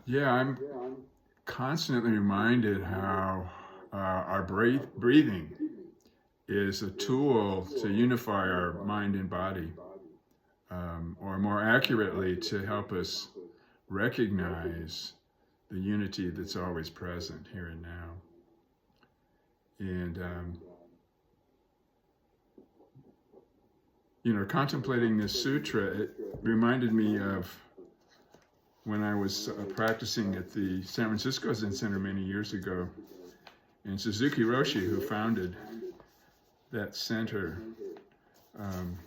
Yeah, I'm constantly reminded how our breathing is a tool to unify our mind and body, or more accurately, to help us recognize the unity that's always present here and now. And, contemplating this sutra, it reminded me of when I was practicing at the San Francisco Zen Center many years ago. And Suzuki Roshi, who founded that center, um,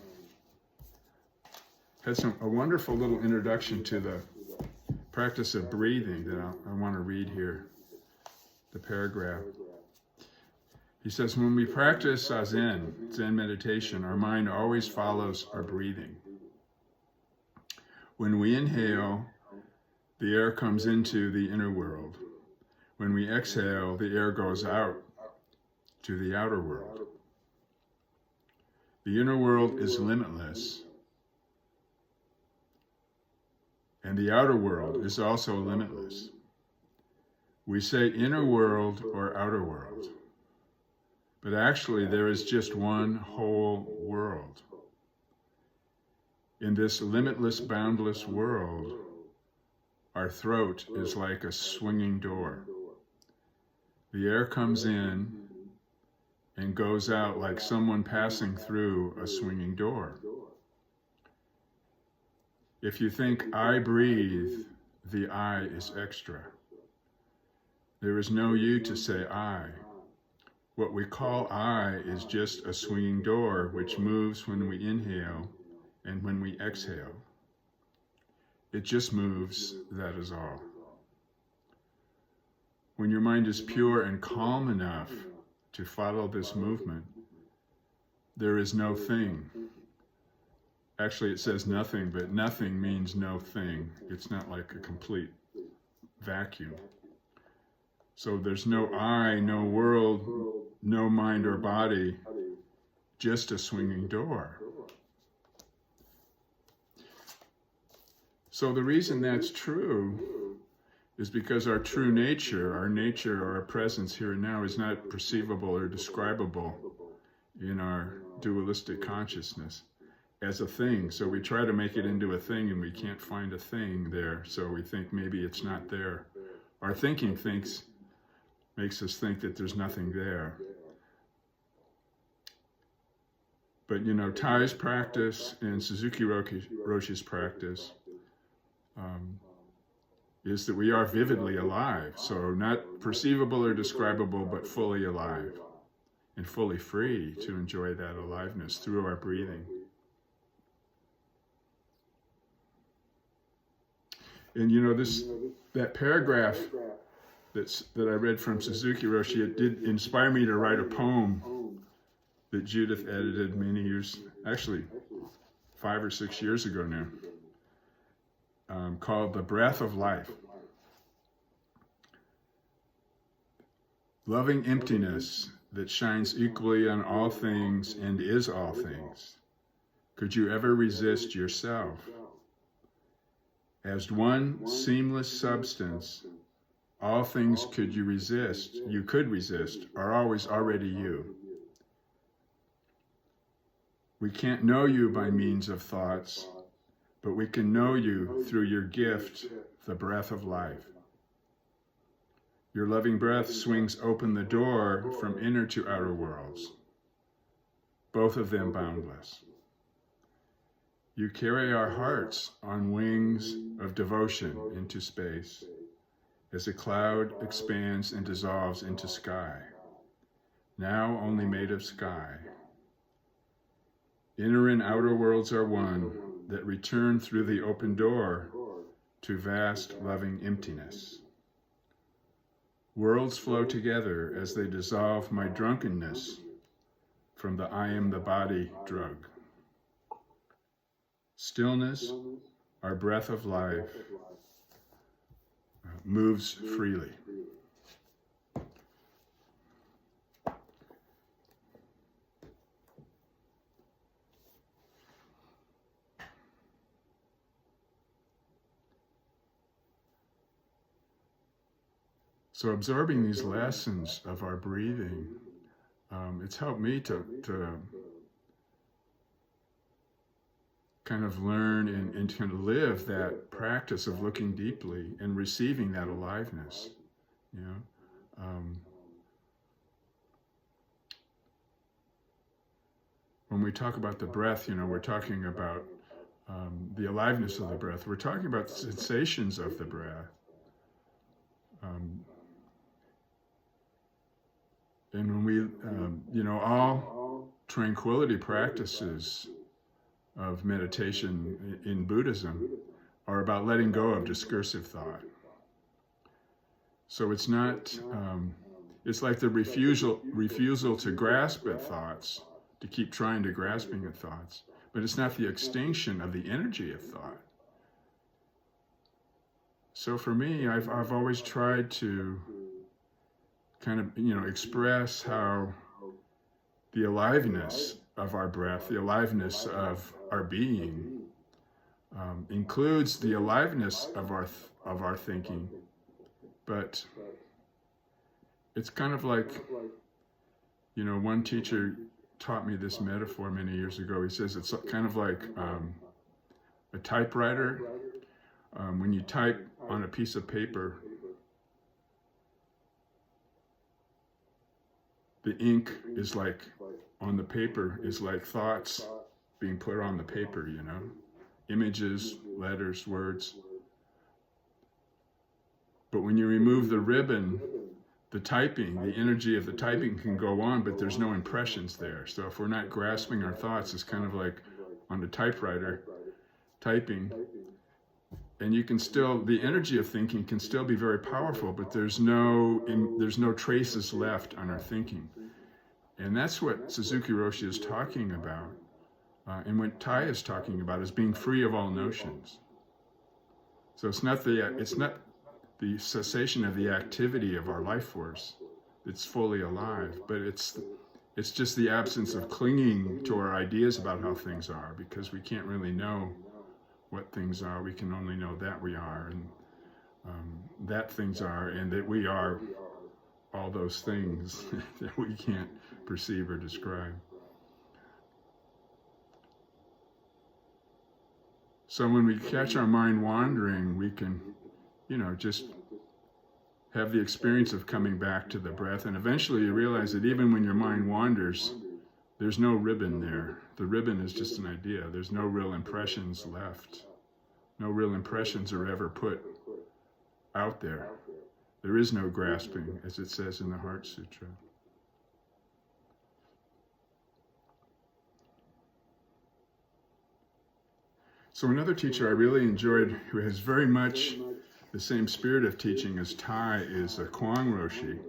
had a wonderful little introduction to the practice of breathing that I want to read here, the paragraph. He says, when we practice Zen meditation, our mind always follows our breathing. When we inhale, the air comes into the inner world. When we exhale, the air goes out to the outer world. The inner world is limitless, and the outer world is also limitless. We say inner world or outer world, but actually there is just one whole world. In this limitless, boundless world, our throat is like a swinging door. The air comes in and goes out like someone passing through a swinging door. If you think I breathe, the I is extra. There is no you to say I. What we call I is just a swinging door which moves when we inhale and when we exhale. It just moves, that is all. When your mind is pure and calm enough to follow this movement, there is no thing. Actually, it says nothing, but nothing means no thing. It's not like a complete vacuum. So there's no I, no world, no mind or body, just a swinging door. So the reason that's true is because our true nature, our presence here and now is not perceivable or describable in our dualistic consciousness as a thing. So we try to make it into a thing and we can't find a thing there. So we think maybe it's not there. Our thinking makes us think that there's nothing there. But Thai's practice and Suzuki Roshi's practice is that we are vividly alive. So not perceivable or describable, but fully alive and fully free to enjoy that aliveness through our breathing. And that paragraph that I read from Suzuki Roshi, it did inspire me to write a poem that Judith edited many years, actually 5 or 6 years ago now, called The Breath of Life. Loving emptiness that shines equally on all things and is all things. Could you ever resist yourself? As one seamless substance, all things you could resist, are always already you. We can't know you by means of thoughts, but we can know you through your gift, the breath of life. Your loving breath swings open the door from inner to outer worlds, both of them boundless. You carry our hearts on wings of devotion into space, as a cloud expands and dissolves into sky, now only made of sky. Inner and outer worlds are one, that return through the open door to vast loving emptiness. Worlds flow together as they dissolve my drunkenness from the I am the body drug. Stillness, our breath of life, moves freely. So absorbing these lessons of our breathing, it's helped me to kind of learn and kind of live that practice of looking deeply and receiving that aliveness, you know. When we talk about the breath, you know, we're talking about the aliveness of the breath. We're talking about the sensations of the breath. And when we, you know, all tranquility practices of meditation in Buddhism are about letting go of discursive thought. So it's not, it's like the refusal to grasp at thoughts, to keep trying to grasping at thoughts, but it's not the extinction of the energy of thought. So for me, I've always tried to kind of, you know, express how the aliveness of our breath, the aliveness of our being, includes the aliveness of our thinking, but it's kind of like, you know, one teacher taught me this metaphor many years ago. He says it's kind of like a typewriter. When you type on a piece of paper, the ink is like, on the paper is like thoughts being put on the paper, you know, images, letters, words. But when you remove the ribbon, the typing, the energy of the typing can go on, but there's no impressions there. So if we're not grasping our thoughts, it's kind of like on the typewriter, typing. And you can still, the energy of thinking can still be very powerful, but there's no traces left on our thinking. And that's what Suzuki Roshi is talking about. And what Tai is talking about is being free of all notions. So it's not the cessation of the activity of our life force. It's fully alive, but it's just the absence of clinging to our ideas about how things are, because we can't really know what things are. We can only know that we are, and that things are, and that we are all those things that we can't perceive or describe. So when we catch our mind wandering, we can, you know, just have the experience of coming back to the breath, and eventually you realize that even when your mind wanders, there's no ribbon there. The ribbon is just an idea. There's no real impressions left. No real impressions are ever put out there. There is no grasping, as it says in the Heart Sutra. So another teacher I really enjoyed, who has very much the same spirit of teaching as Tai, is Kuang Roshi.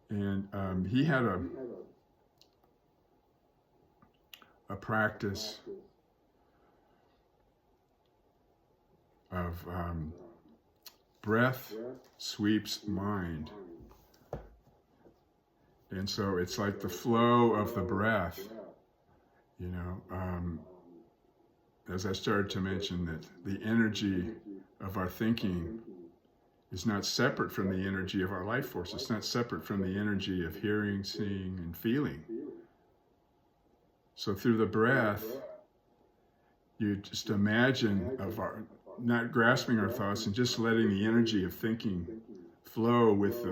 And he had a practice of breath sweeps mind. And so it's like the flow of the breath, you know, as I started to mention, that the energy of our thinking is not separate from the energy of our life force. It's not separate from the energy of hearing, seeing, and feeling. So through the breath, you just imagine of our not grasping our thoughts and just letting the energy of thinking flow with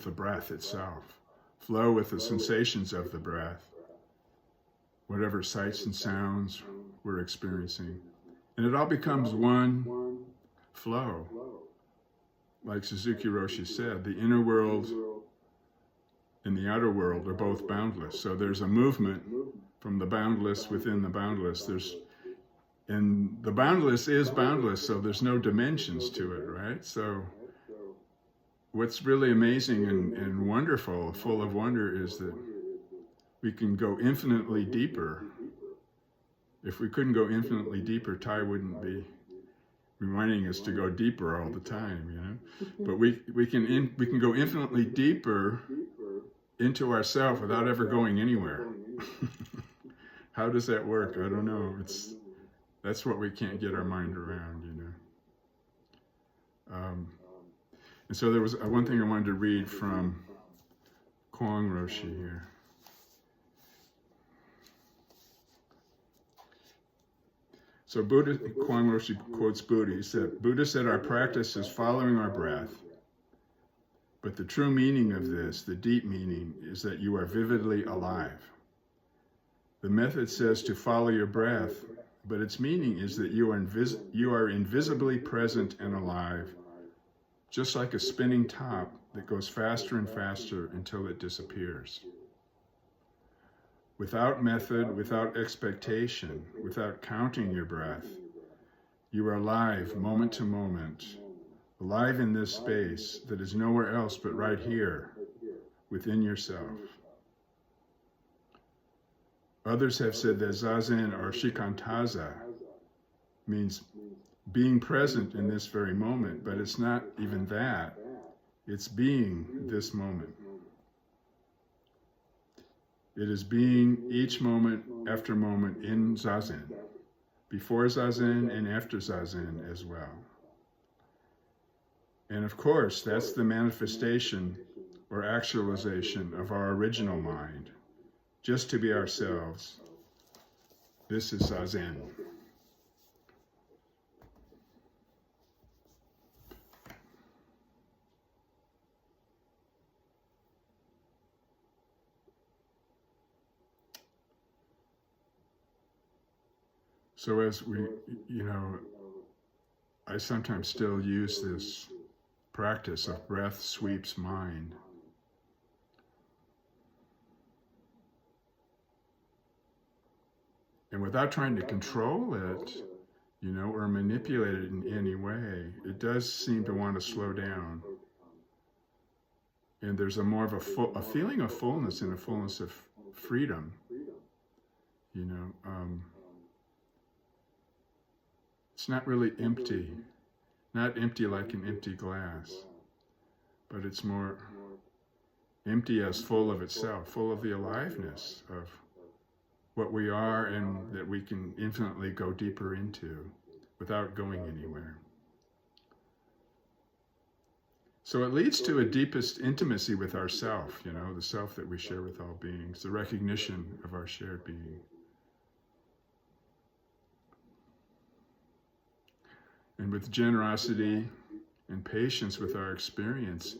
the breath itself, flow with the sensations of the breath, whatever sights and sounds we're experiencing. And it all becomes one flow. Like Suzuki Roshi said, the inner world and the outer world are both boundless. So there's a movement from the boundless within the boundless. And the boundless is boundless, so there's no dimensions to it, right? So what's really amazing and wonderful, full of wonder, is that we can go infinitely deeper. If we couldn't go infinitely deeper, Tai wouldn't be reminding us to go deeper all the time, you know. But we can go infinitely deeper into ourselves without ever going anywhere. How does that work? I don't know. That's what we can't get our mind around, you know. And so there was one thing I wanted to read from Kwong Roshi here. So Kwong Roshi quotes Buddha. He said, Buddha said our practice is following our breath, but the true meaning of this, the deep meaning, is that you are vividly alive. The method says to follow your breath, but its meaning is that you are invisibly present and alive, just like a spinning top that goes faster and faster until it disappears. Without method, without expectation, without counting your breath, you are alive moment to moment, alive in this space that is nowhere else but right here, within yourself. Others have said that Zazen or Shikantaza means being present in this very moment, but it's not even that. It's being this moment. It is being each moment after moment in Zazen, before Zazen and after Zazen as well. And of course, that's the manifestation or actualization of our original mind, just to be ourselves. This is Zazen. So as we, I sometimes still use this practice of breath sweeps mind. And without trying to control it, or manipulate it in any way, it does seem to want to slow down. And there's more of a feeling of fullness and a fullness of freedom, It's not really empty, not empty like an empty glass, but it's more empty as full of itself, full of the aliveness of what we are and that we can infinitely go deeper into without going anywhere. So it leads to a deepest intimacy with ourself, the self that we share with all beings, the recognition of our shared being. And with generosity and patience with our experience,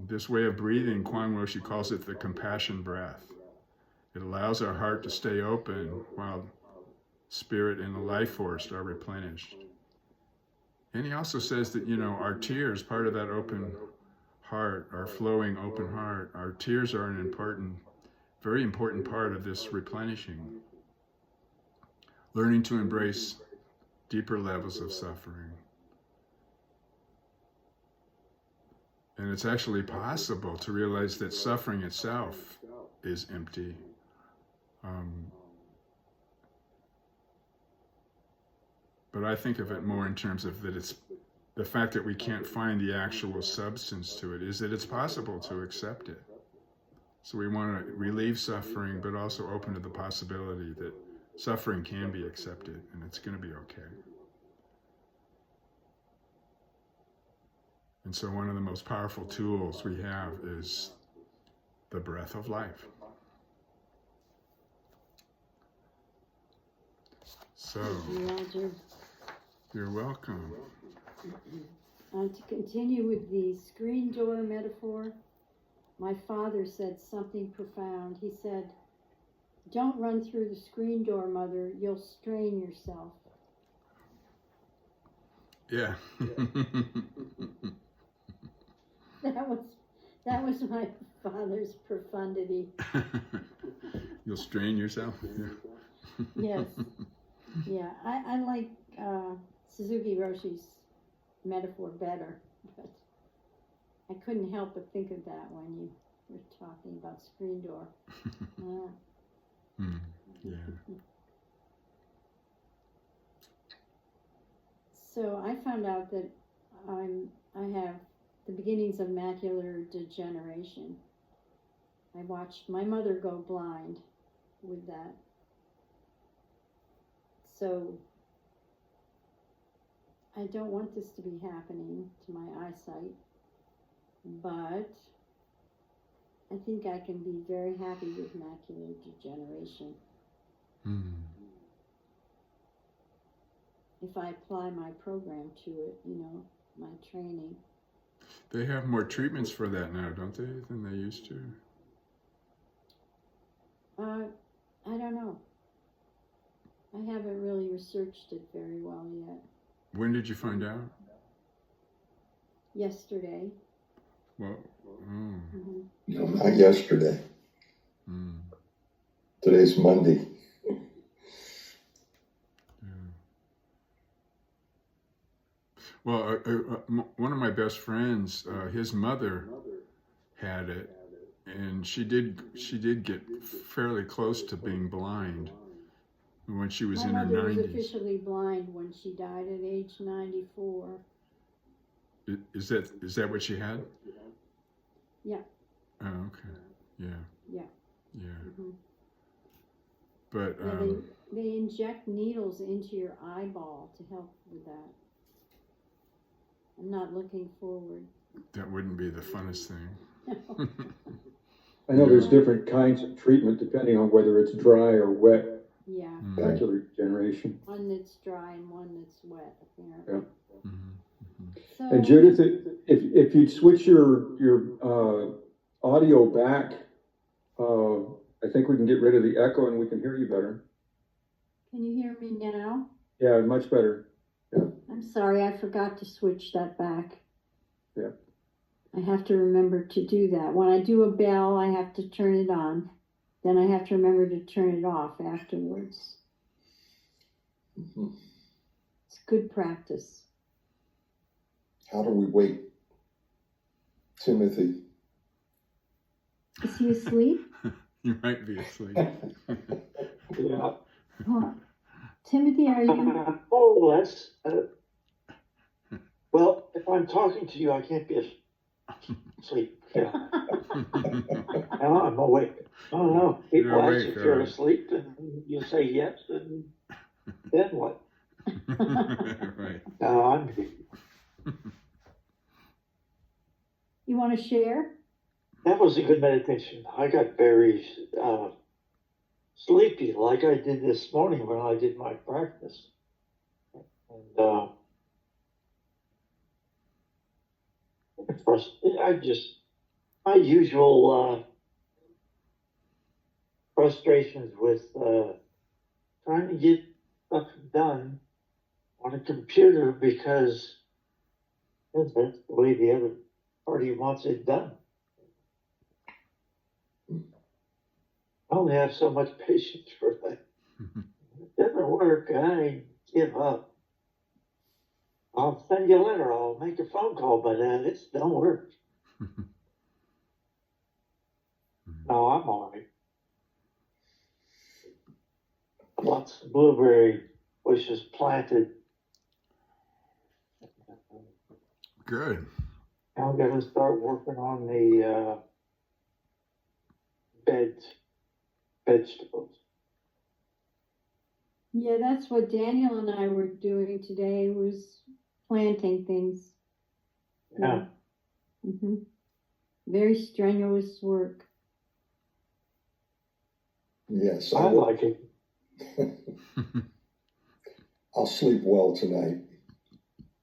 this way of breathing, Kwong Roshi calls it the compassion breath. It allows our heart to stay open while spirit and the life force are replenished. And he also says that, our tears, part of that open heart, our flowing open heart, our tears are an very important part of this replenishing. Learning to embrace deeper levels of suffering. And it's actually possible to realize that suffering itself is empty. But I think of it more in terms of that it's the fact that we can't find the actual substance to it, is that it's possible to accept it. So we want to relieve suffering, but also open to the possibility that suffering can be accepted and it's going to be okay. And so one of the most powerful tools we have is the breath of life. So, you're welcome. To continue with the screen door metaphor, my father said something profound. He said, "Don't run through the screen door, Mother. You'll strain yourself." Yeah. That was my father's profundity. You'll strain yourself? Yeah. Yes. Yeah, I like Suzuki Roshi's metaphor better, but I couldn't help but think of that when you were talking about screen door. Yeah. So I found out that I have the beginnings of macular degeneration. I watched my mother go blind with that. So I don't want this to be happening to my eyesight, but I think I can be very happy with macular degeneration if I apply my program to it, my training. They have more treatments for that now, don't they, than they used to? I don't know. I haven't really researched it very well yet. When did you find out? Yesterday. Well, No, not yesterday. Today's Monday. Well, one of my best friends, his mother had it, and she did get fairly close to being blind when she was My in her mother was 90s. officially blind when she died at age 94. Is that what she had? Yeah. Oh, okay. Yeah. Yeah. Yeah. Mm-hmm. But Yeah, they inject needles into your eyeball to help with that. I'm not looking forward. that wouldn't be the funnest thing. I know there's different kinds of treatment depending on whether it's dry or wet Yeah. macular degeneration. One that's dry and one that's wet, apparently. Yeah. So, And Judith, if you'd switch your audio back, I think we can get rid of the echo and we can hear you better. can you hear me now? Yeah, much better. I'm sorry, I forgot to switch that back. Yeah. I have to remember to do that. When I do a bell, I have to turn it on. Then I have to remember to turn it off afterwards. It's good practice. How do we wake Timothy? Is he asleep? You might be asleep. Yeah. Oh, Timothy, are you? More or less. Well, if I'm talking to you, I can't be asleep. Yeah. No, I'm awake. I don't know. People You're ask awake, if you're right. asleep, and you say yes, and then what? Right. No, I'm here. You want to share? That was a good meditation. I got very sleepy, like I did this morning when I did my practice. And my usual frustrations with trying to get stuff done on a computer because that's the way the other party wants it done. I only have so much patience for that. It doesn't work, I give up. I'll send you a letter, I'll make a phone call, but this don't work. No, I'm all right. Lots of blueberry bushes planted. Good. Now I'm gonna start working on the vegetables. Yeah, that's what Daniel and I were doing today, was planting things. Yeah. Mm-hmm. Very strenuous work. Yes, I like it. I'll sleep well tonight.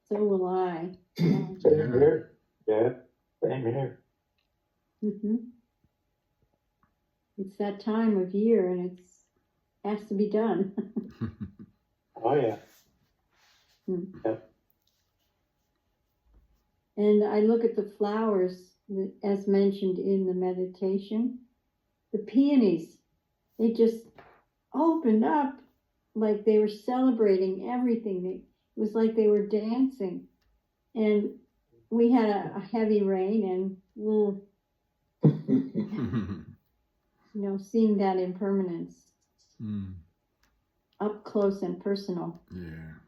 So will I. Same here. Yeah, same here. Mm-hmm. It's that time of year, and it has to be done. Oh yeah. Yeah. And I look at the flowers, as mentioned in the meditation. The peonies, they just opened up like they were celebrating everything. It was like they were dancing. And we had a heavy rain, and we'll, seeing that impermanence up close and personal. Yeah.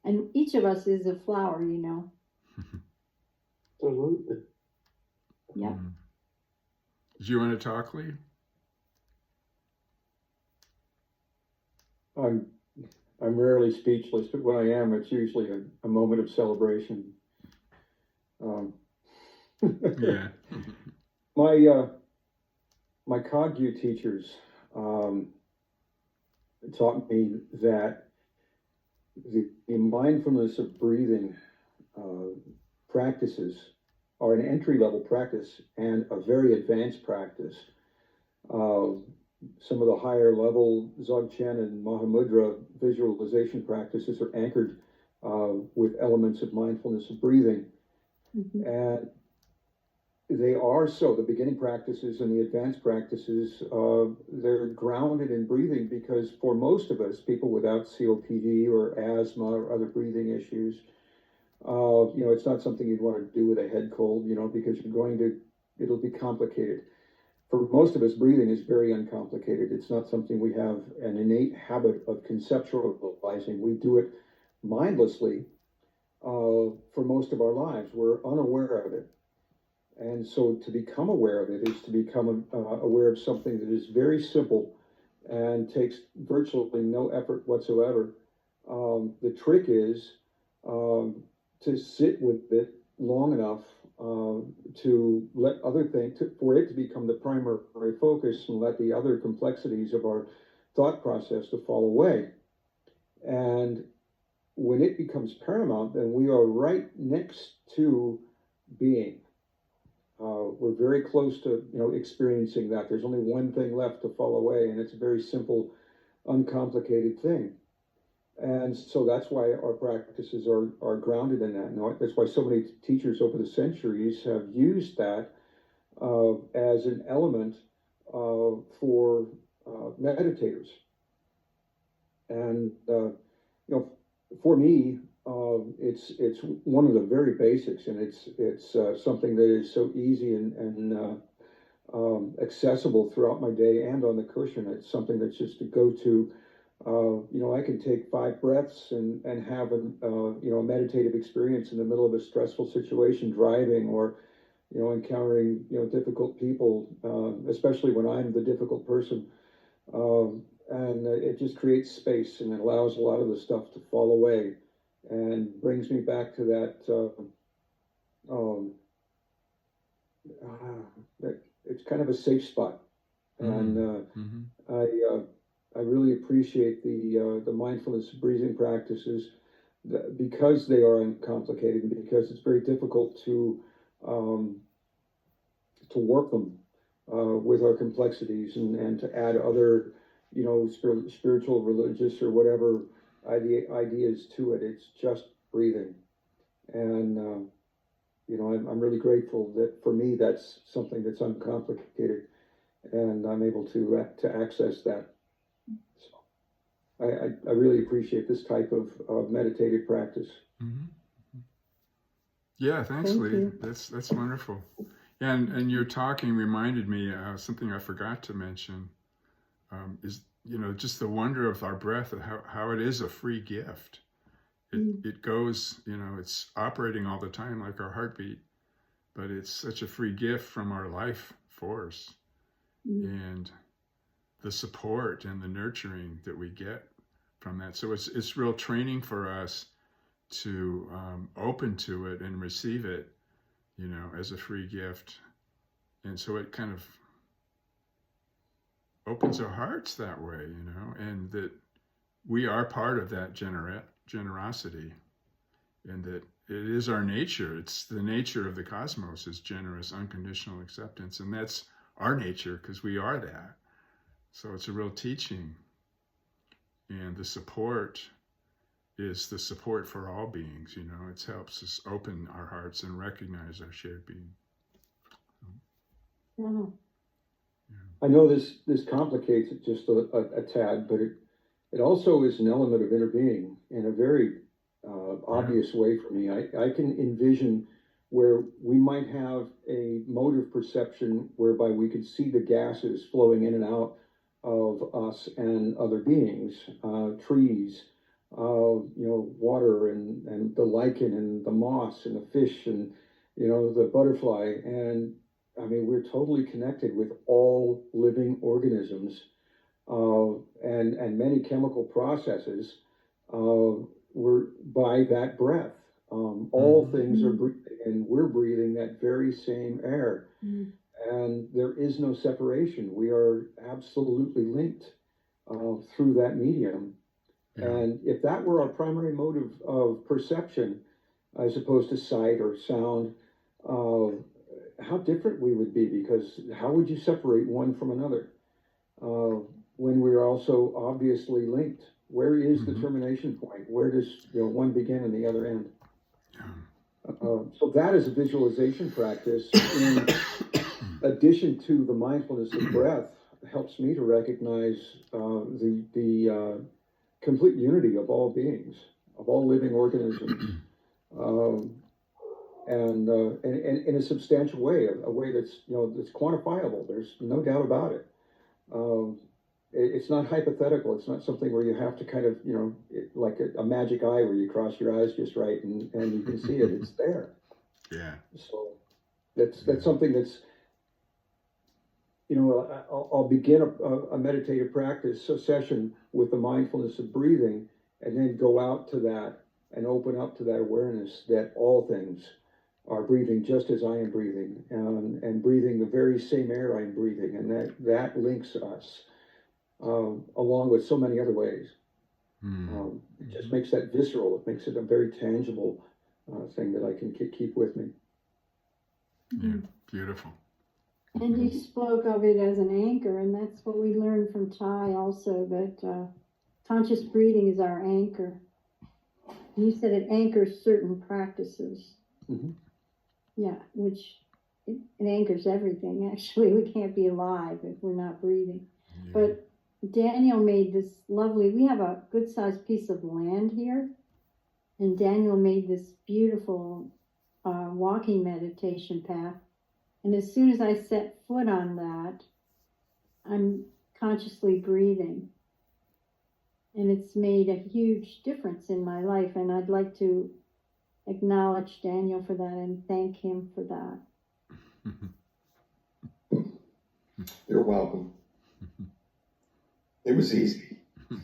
And each of us is a flower, Absolutely. Yep. Do you want to talk, Lee? I'm rarely speechless, but when I am, it's usually a moment of celebration. Yeah. My CogU teachers taught me that the mindfulness of breathing practices are an entry level practice and a very advanced practice. Some of the higher level Dzogchen and Mahamudra visualization practices are anchored with elements of mindfulness of breathing. Mhm. And they are so, the beginning practices and the advanced practices, they're grounded in breathing because for most of us, people without COPD or asthma or other breathing issues, it's not something you'd want to do with a head cold, because it'll be complicated. For most of us, breathing is very uncomplicated. It's not something we have an innate habit of conceptualizing. We do it mindlessly for most of our lives. We're unaware of it. And so to become aware of it is to become aware of something that is very simple and takes virtually no effort whatsoever. The trick is to sit with it long enough to let other things, for it to become the primary focus and let the other complexities of our thought process to fall away. And when it becomes paramount, then we are right next to being. We're very close to, experiencing that. There's only one thing left to fall away, and it's a very simple, uncomplicated thing. And so that's why our practices are grounded in that. And that's why so many teachers over the centuries have used that as an element for meditators. And for me, it's one of the very basics, and it's something that is so easy and accessible throughout my day and on the cushion. It's something that's just a go-to. I can take 5 breaths and have a meditative experience in the middle of a stressful situation, driving or encountering difficult people, especially when I'm the difficult person. And it just creates space, and it allows a lot of the stuff to fall away and brings me back to that it's kind of a safe spot. And I really appreciate the mindfulness breathing practices because they are uncomplicated and because it's very difficult to work them with our complexities and to add other spiritual, religious, or whatever ideas to it. It's just breathing. And I'm really grateful that for me that's something that's uncomplicated, and I'm able to access that. So I really appreciate this type of meditative practice. Mm-hmm. Yeah, thanks, Thank Lee. you. That's wonderful. And your talking reminded me something I forgot to mention is just the wonder of our breath and how it is a free gift. It goes, it's operating all the time like our heartbeat, but it's such a free gift from our life force and the support and the nurturing that we get from that. So it's real training for us to open to it and receive it, as a free gift. And so it kind of opens our hearts that way, and that we are part of that generosity, and that it is our nature. It's the nature of the cosmos is generous, unconditional acceptance, and that's our nature because we are that. So it's a real teaching, and the support is the support for all beings. It helps us open our hearts and recognize our shared being. Oh. I know this complicates it just a tad, but it also is an element of inner being in a very obvious way for me. I can envision where we might have a mode of perception whereby we could see the gases flowing in and out of us and other beings, trees, water and the lichen and the moss and the fish and the butterfly. And I mean, we're totally connected with all living organisms and many chemical processes we're by that breath. All things are Mhm. breathing, and we're breathing that very same air. Mm. And there is no separation. We are absolutely linked through that medium. Yeah. And if that were our primary mode of perception, as opposed to sight or sound, uh, how different we would be, because how would you separate one from another when we're also obviously linked? Where is the Mhm. termination point? Where does one begin and the other end? Yeah. So that is a visualization practice in addition to the mindfulness of breath. Helps me to recognize the complete unity of all beings, of all living organisms, um, and in a substantial way, a way that's that's quantifiable. There's no doubt about it. Um, it's not hypothetical. It's not something where you have to kind of like a magic eye where you cross your eyes just right and you can see it. It's there. Yeah. So that's something that's I'll begin a meditative practice, a session with the mindfulness of breathing, and then go out to that and open up to that awareness that all things are breathing just as I am breathing, and breathing the very same air I'm breathing, and that links us along with so many other ways. Mm. It just makes that visceral. It makes it a very tangible thing that I can keep with me. Yeah. Beautiful. And you spoke of it as an anchor, and that's what we learned from Thai also, that conscious breathing is our anchor. You said it anchors certain practices. Mm-hmm. Yeah, which it anchors everything. Actually, we can't be alive if we're not breathing. Yeah. But Daniel made this lovely, we have a good sized piece of land here, and Daniel made this beautiful walking meditation path. And as soon as I set foot on that, I'm consciously breathing. And it's made a huge difference in my life. And I'd like to acknowledge Daniel for that and thank him for that. You're welcome. It was easy. I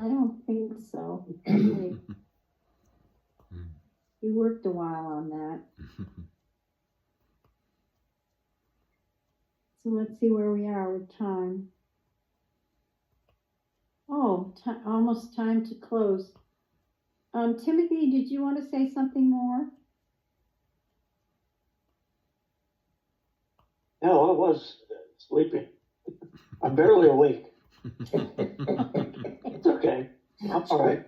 don't think so. Hey, you worked a while on that. So let's see where we are with time. Oh, almost time to close. Timothy, did you want to say something more? No, I was sleeping. I'm barely awake. It's okay. I'm all right.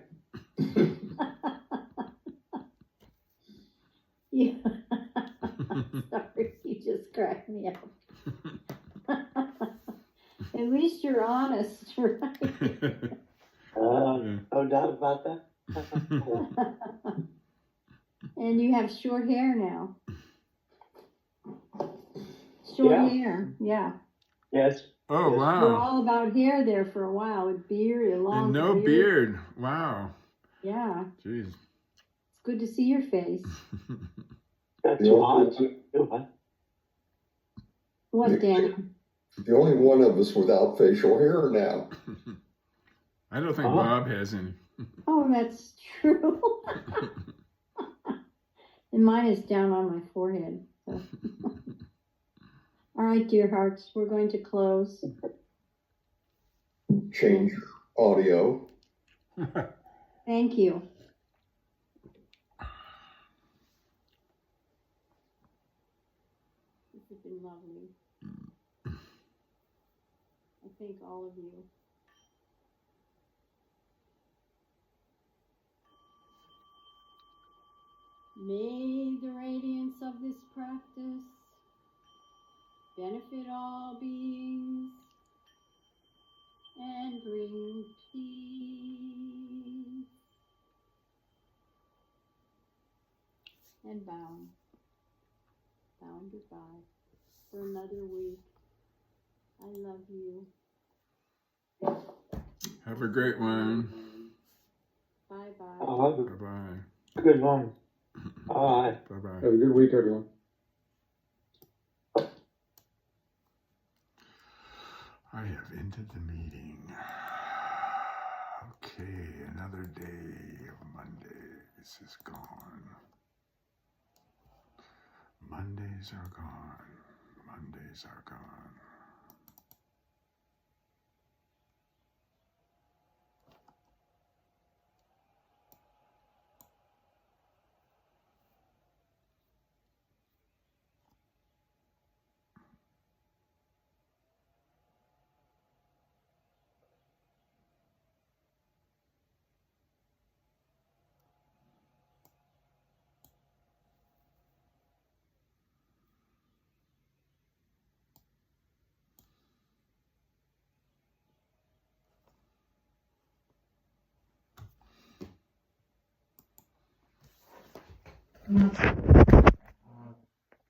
Yeah. Sorry, you just cracked me up. At least you're honest, right? No doubt about that. And you have short hair now. Short hair, yeah. Yes. Oh, Yes. wow. We're all about hair there for a while, with beard, a long And no beard. Wow. Yeah. Jeez. It's good to see your face. That's The odd. only, What, Daniel? the only one of us without facial hair now. I don't think Bob has any. Oh, that's true. And mine is down on my forehead. So. All right, dear hearts, we're going to close. Change your audio. Thank you. This has been lovely. I thank all of you. May the radiance of this practice benefit all beings and bring peace. And bowing goodbye for another week. I love you. Have a great one. Bye-bye. Bye-bye. Good one. Bye. Bye-bye. Have a good week, everyone. I have ended the meeting. Okay, another day of Mondays is gone. Mondays are gone. Mondays are gone.